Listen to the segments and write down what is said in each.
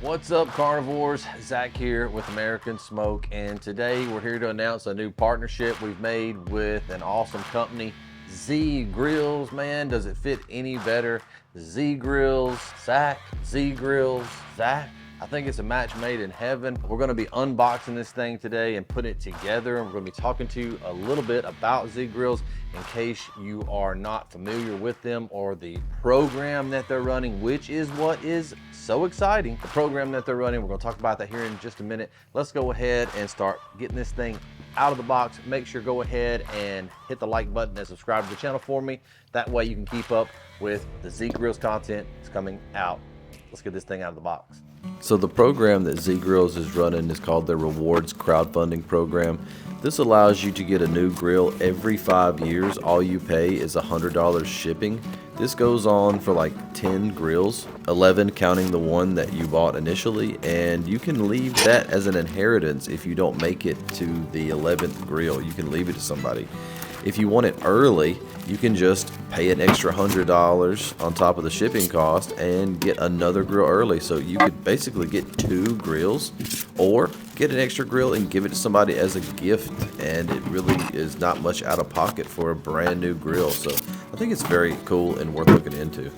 What's up, carnivores? Zach here with American Smoke, and today we're here to announce a new partnership we've made with an awesome company, Z Grills. Man, does it fit any better? Z Grills, Zach, Z Grills, Zach. I think it's a match made in heaven. We're gonna be unboxing this thing today and putting it together, and we're gonna be talking to you a little bit about Z Grills in case you are not familiar with them or the program that they're running, which is what is so exciting. The program that they're running, we're gonna talk about that here in just a minute. Let's go ahead and start getting this thing out of the box. Make sure go ahead and hit the like button and subscribe to the channel for me. That way you can keep up with the Z Grills content that's coming out. Let's get this thing out of the box. So the program that Z Grills is running is called their Rewards Crowdfunding Program. This allows you to get a new grill every 5 years. All you pay is $100 shipping. This goes on for like 10 grills, 11 counting the one that you bought initially, and you can leave that as an inheritance if you don't make it to the 11th grill. You can leave it to somebody. If you want it early, you can just pay an extra $100 on top of the shipping cost and get another grill early. So you could basically get 2 grills or get an extra grill and give it to somebody as a gift. And it really is not much out of pocket for a brand new grill. So I think it's very cool and worth looking into.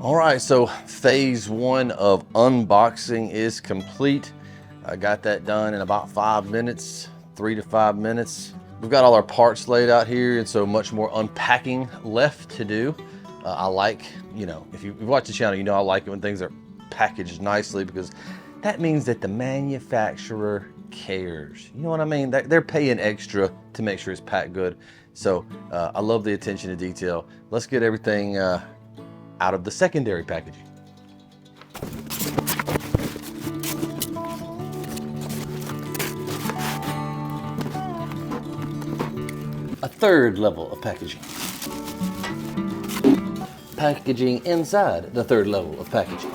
All right, so phase 1 of unboxing is complete. I got that done in about 5 minutes. 3 to 5 minutes. We've got all our parts laid out here, and so much more unpacking left to do. I like, if you've watched the channel, I like it when things are packaged nicely, because that means that the manufacturer cares. You know what I mean? They're paying extra to make sure it's packed good. So I love the attention to detail. Let's get everything out of the secondary packaging. A third level of packaging. Packaging inside the third level of packaging.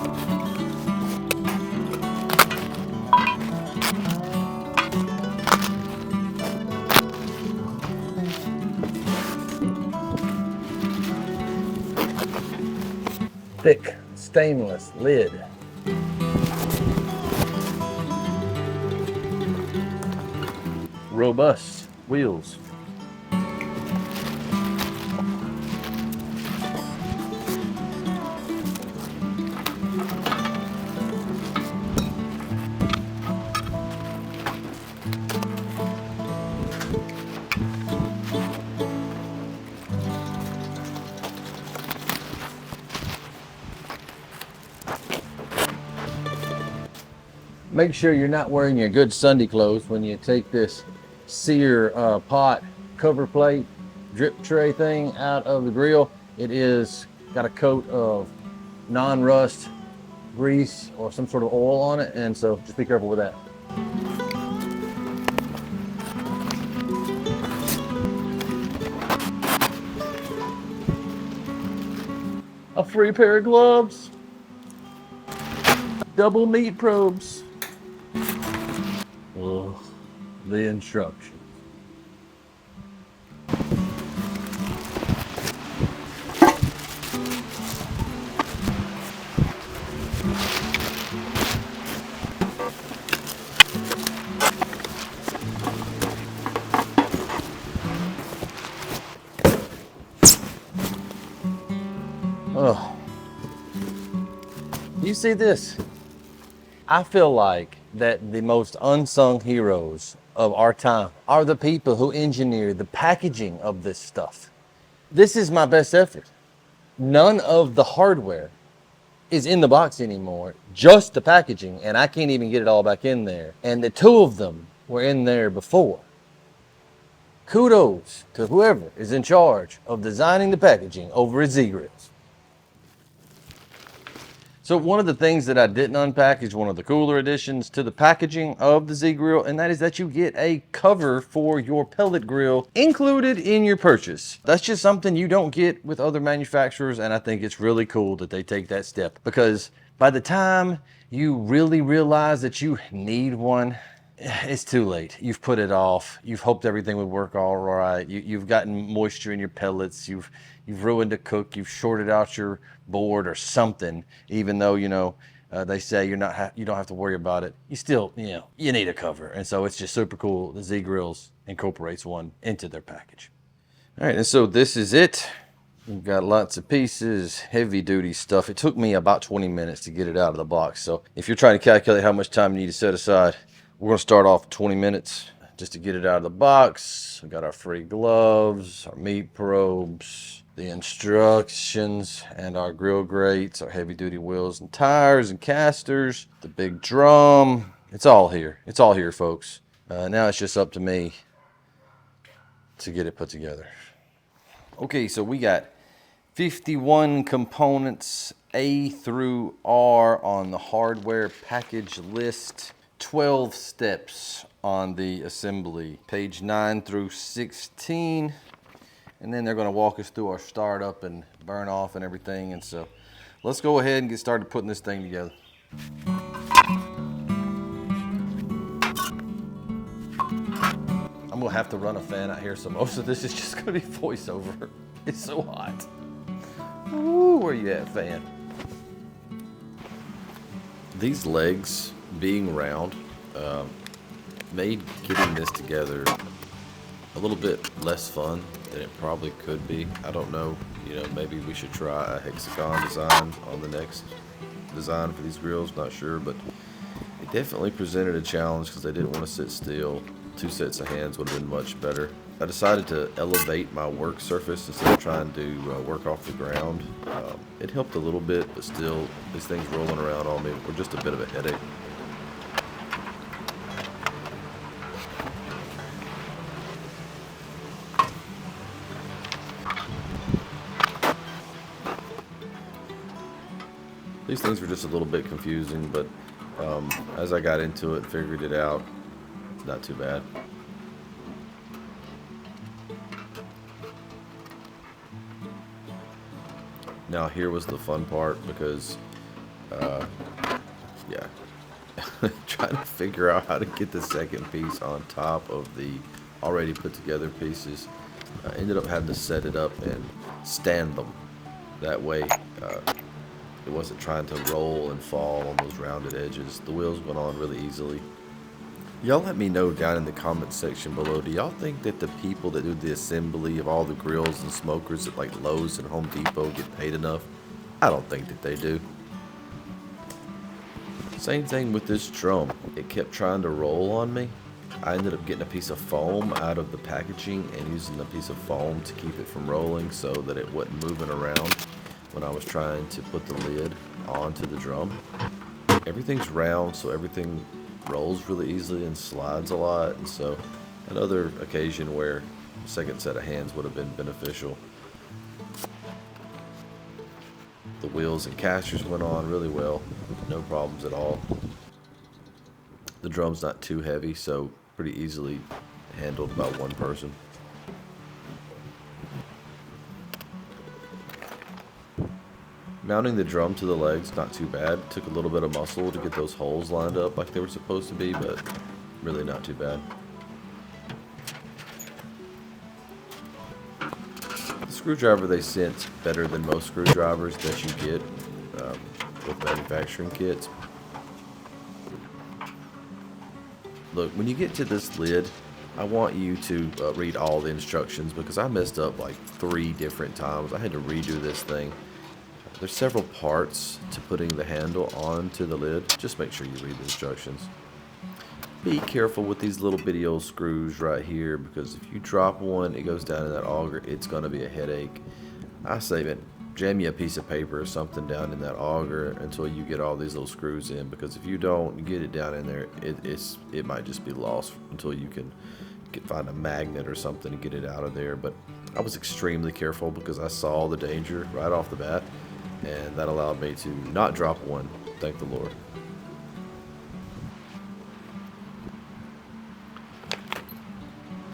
Thick stainless lid. Robust wheels. Make sure you're not wearing your good Sunday clothes when you take this sear pot cover plate drip tray thing out of the grill. It is got a coat of non-rust grease or some sort of oil on it, and so just be careful with that. A free pair of gloves, double meat probes. Ugh, the instructions. Oh, you see this? I feel like that the most unsung heroes of our time are the people who engineer the packaging of this stuff. This is my best effort. None of the hardware is in the box anymore, just the packaging, and I can't even get it all back in there. And the 2 of them were in there before. Kudos to whoever is in charge of designing the packaging over at Z Grills. So one of the things that I didn't unpack is one of the cooler additions to the packaging of the Z Grill, and that is that you get a cover for your pellet grill included in your purchase. That's just something you don't get with other manufacturers, and I think it's really cool that they take that step, because by the time you really realize that you need one, it's too late. You've put it off. You've hoped everything would work all right. You've gotten moisture in your pellets. You've ruined a cook. You've shorted out your board or something. Even though they say you don't have to worry about it. You still you need a cover, and so it's just super cool. The Z Grills incorporates one into their package. All right, and so this is it. We've got lots of pieces, heavy duty stuff. It took me about 20 minutes to get it out of the box. So if you're trying to calculate how much time you need to set aside, we're gonna start off 20 minutes just to get it out of the box. We got our free gloves, our meat probes, the instructions, and our grill grates, our heavy duty wheels and tires and casters, the big drum. It's all here. It's all here, folks. Now it's just up to me to get it put together. Okay, so we got 51 components, A through R on the hardware package list, 12 steps on the assembly, page 9 through 16, and then they're going to walk us through our startup and burn off and everything. And so let's go ahead and get started putting this thing together. I'm gonna have to run a fan out here, so most of this is just gonna be voiceover. It's so hot. Ooh, where you at, fan? These legs being round made getting this together a little bit less fun than it probably could be. I don't know, maybe we should try a hexagon design on the next design for these grills, not sure, but it definitely presented a challenge because they didn't want to sit still. 2 sets of hands would have been much better. I decided to elevate my work surface instead of trying to work off the ground. It helped a little bit, but still, these things rolling around on me were just a bit of a headache. These things were just a little bit confusing, but as I got into it and figured it out, not too bad. Now here was the fun part because, trying to figure out how to get the second piece on top of the already put together pieces. I ended up having to set it up and stand them. That way, it wasn't trying to roll and fall on those rounded edges. The wheels went on really easily. Y'all let me know down in the comment section below, do y'all think that the people that do the assembly of all the grills and smokers at like Lowe's and Home Depot get paid enough? I don't think that they do. Same thing with this drum. It kept trying to roll on me. I ended up getting a piece of foam out of the packaging and using a piece of foam to keep it from rolling so that it wasn't moving around when I was trying to put the lid onto the drum. Everything's round, so everything rolls really easily and slides a lot, and so another occasion where a second set of hands would have been beneficial. The wheels and casters went on really well, no problems at all. The drum's not too heavy, so pretty easily handled by one person. Mounting the drum to the legs, not too bad. Took a little bit of muscle to get those holes lined up like they were supposed to be, but really not too bad. The screwdriver they sent's better than most screwdrivers that you get with manufacturing kits. Look, when you get to this lid, I want you to read all the instructions because I messed up like 3 different times. I had to redo this thing. There's several parts to putting the handle onto the lid. Just make sure you read the instructions. Be careful with these little bitty old screws right here because if you drop one, it goes down in that auger. It's going to be a headache. I say, man, jam you a piece of paper or something down in that auger until you get all these little screws in, because if you don't get it down in there, it might just be lost until you can find a magnet or something to get it out of there. But I was extremely careful because I saw the danger right off the bat. And that allowed me to not drop one, thank the Lord.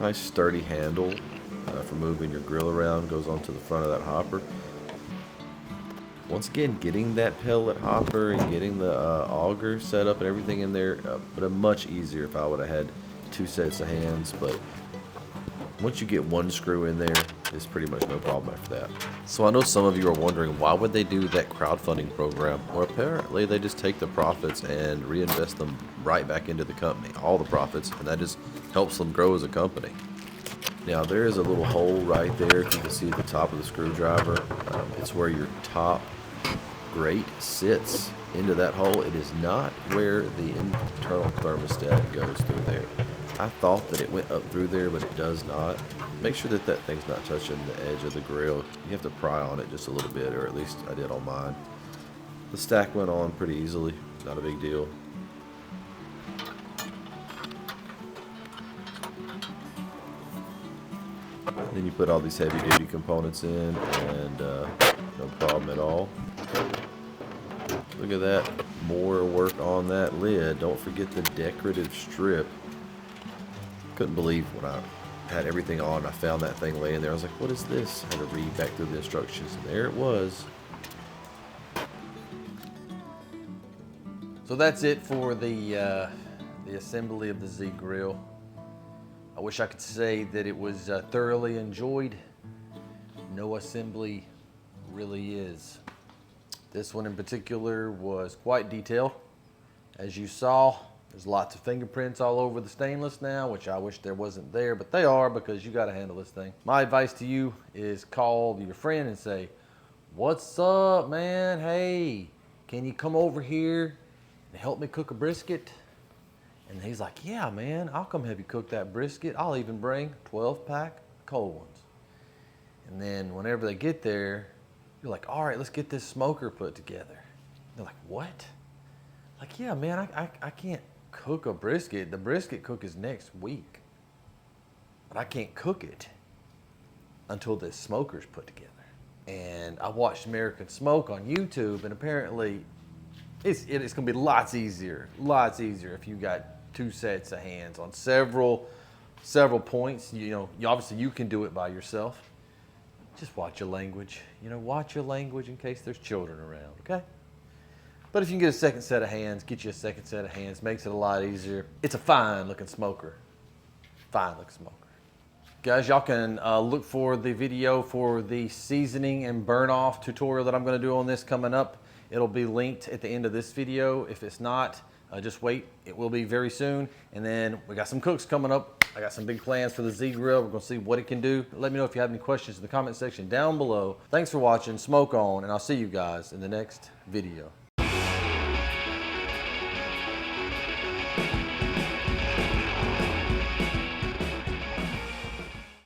Nice sturdy handle for moving your grill around, goes onto the front of that hopper. Once again, getting that pellet hopper and getting the auger set up and everything in there, but much easier if I would have had 2 sets of hands. But once you get one screw in there, it's pretty much no problem after that. So I know some of you are wondering, why would they do that crowdfunding program? Well, apparently they just take the profits and reinvest them right back into the company, all the profits, and that just helps them grow as a company. Now there is a little hole right there, if you can see at the top of the screwdriver. It's where your top grate sits into that hole. It is not where the internal thermostat goes through there. I thought that it went up through there, but it does not. Make sure that that thing's not touching the edge of the grill. You have to pry on it just a little bit, or at least I did on mine. The stack went on pretty easily, not a big deal. Then you put all these heavy duty components in, and no problem at all. Look at that, more work on that lid. Don't forget the decorative strip. Couldn't believe when I had everything on, I found that thing laying there. I was like, what is this? I had to read back through the instructions, and there it was. So that's it for the assembly of the Z grill. I wish I could say that it was thoroughly enjoyed. No assembly really is. This one in particular was quite detailed. As you saw, there's lots of fingerprints all over the stainless now, which I wish there wasn't there, but they are, because you got to handle this thing. My advice to you is call your friend and say, what's up, man? Hey, can you come over here and help me cook a brisket? And he's like, yeah, man, I'll come help you cook that brisket. I'll even bring 12-pack cold ones. And then whenever they get there, you're like, all right, let's get this smoker put together. They're like, what? Like, yeah, man, I can't cook a brisket. The brisket cook is next week. But I can't cook it until this smoker's put together. And I watched American Smoke on YouTube, and apparently it's gonna be lots easier if you got 2 sets of hands on several points. You know, obviously you can do it by yourself. Just watch your language. You know, watch your language in case there's children around, okay? But if you can get a second set of hands, get you a second set of hands. Makes it a lot easier. It's a fine looking smoker. Fine looking smoker. Guys, y'all can look for the video for the seasoning and burn off tutorial that I'm gonna do on this coming up. It'll be linked at the end of this video. If it's not, just wait. It will be very soon. And then we got some cooks coming up. I got some big plans for the Z Grill. We're gonna see what it can do. Let me know if you have any questions in the comment section down below. Thanks for watching. Smoke on, and I'll see you guys in the next video.